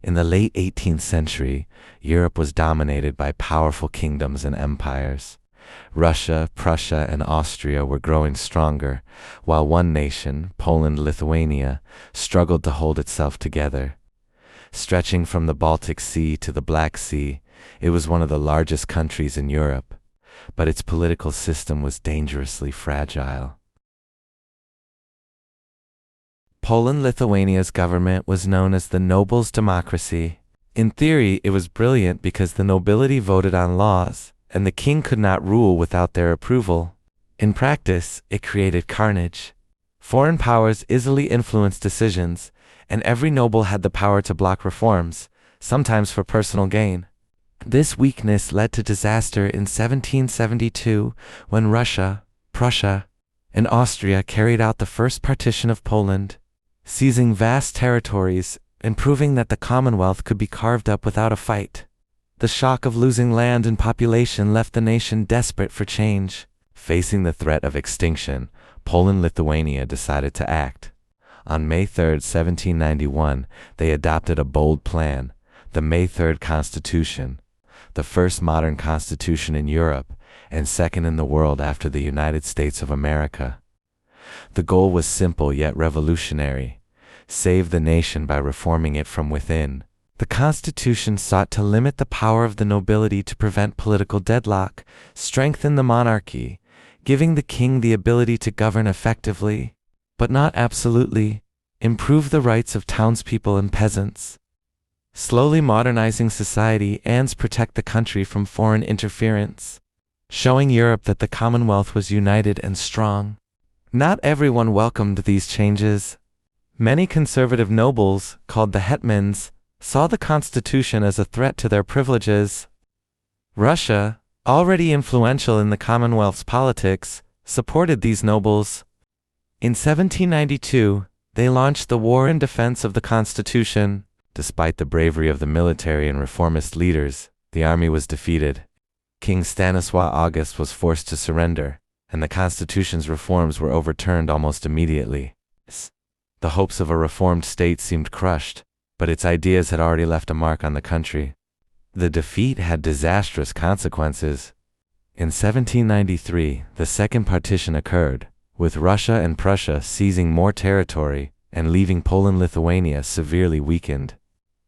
In the late 18th century, Europe was dominated by powerful kingdoms and empires. Russia, Prussia, and Austria were growing stronger, while one nation, Poland-Lithuania, struggled to hold itself together. Stretching from the Baltic Sea to the Black Sea, it was one of the largest countries in Europe, but its political system was dangerously fragile. Poland-Lithuania's government was known as the nobles' democracy. In theory, it was brilliant because the nobility voted on laws, and the king could not rule without their approval. In practice, it created carnage. Foreign powers easily influenced decisions, and every noble had the power to block reforms, sometimes for personal gain. This weakness led to disaster in 1772 when Russia, Prussia, and Austria carried out the First Partition of Poland, seizing vast territories and proving that the Commonwealth could be carved up without a fight. The shock of losing land and population left the nation desperate for change. Facing the threat of extinction, Poland-Lithuania decided to act. On May 3, 1791, they adopted a bold plan, the May 3 Constitution, the first modern constitution in Europe and second in the world after the United States of America. The goal was simple yet revolutionary: save the nation by reforming it from within. The Constitution sought to limit the power of the nobility to prevent political deadlock, strengthen the monarchy, giving the king the ability to govern effectively, but not absolutely, improve the rights of townspeople and peasants, slowly modernizing society and protect the country from foreign interference, showing Europe that the Commonwealth was united and strong. Not everyone welcomed these changes. Many conservative nobles, called the hetmans, saw the constitution as a threat to their privileges. Russia, already influential in the Commonwealth's politics, supported these nobles. In 1792, they launched the war in defense of the constitution. Despite the bravery of the military and reformist leaders, the army was defeated. King Stanislaus August was forced to surrender, and the constitution's reforms were overturned almost immediately. The hopes of a reformed state seemed crushed, but its ideas had already left a mark on the country. The defeat had disastrous consequences. In 1793, the Second Partition occurred, with Russia and Prussia seizing more territory and leaving Poland-Lithuania severely weakened.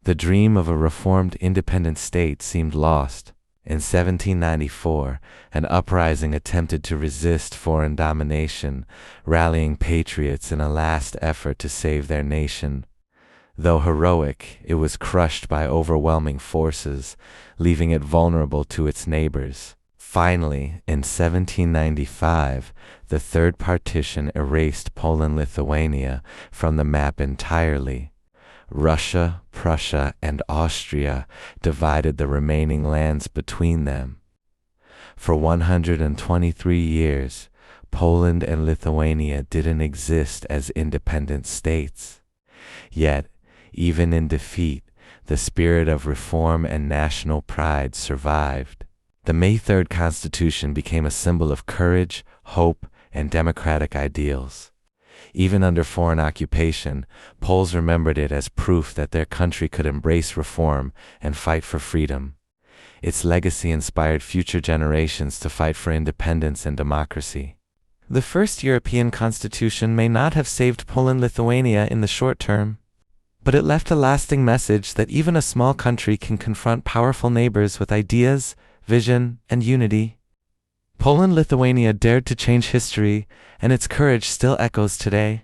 The dream of a reformed independent state seemed lost. In 1794, an uprising attempted to resist foreign domination, rallying patriots in a last effort to save their nation. Though heroic, it was crushed by overwhelming forces, leaving it vulnerable to its neighbors. Finally, in 1795, the Third Partition erased Poland-Lithuania from the map entirely. Russia, Prussia, and Austria divided the remaining lands between them. For 123 years, Poland and Lithuania didn't exist as independent states. Yet, even in defeat, the spirit of reform and national pride survived. The May 3 Constitution became a symbol of courage, hope, and democratic ideals. Even under foreign occupation, Poles remembered it as proof that their country could embrace reform and fight for freedom. Its legacy inspired future generations to fight for independence and democracy. The first European constitution may not have saved Poland-Lithuania in the short term, but it left a lasting message that even a small country can confront powerful neighbors with ideas, vision, and unity. Poland-Lithuania dared to change history, and its courage still echoes today.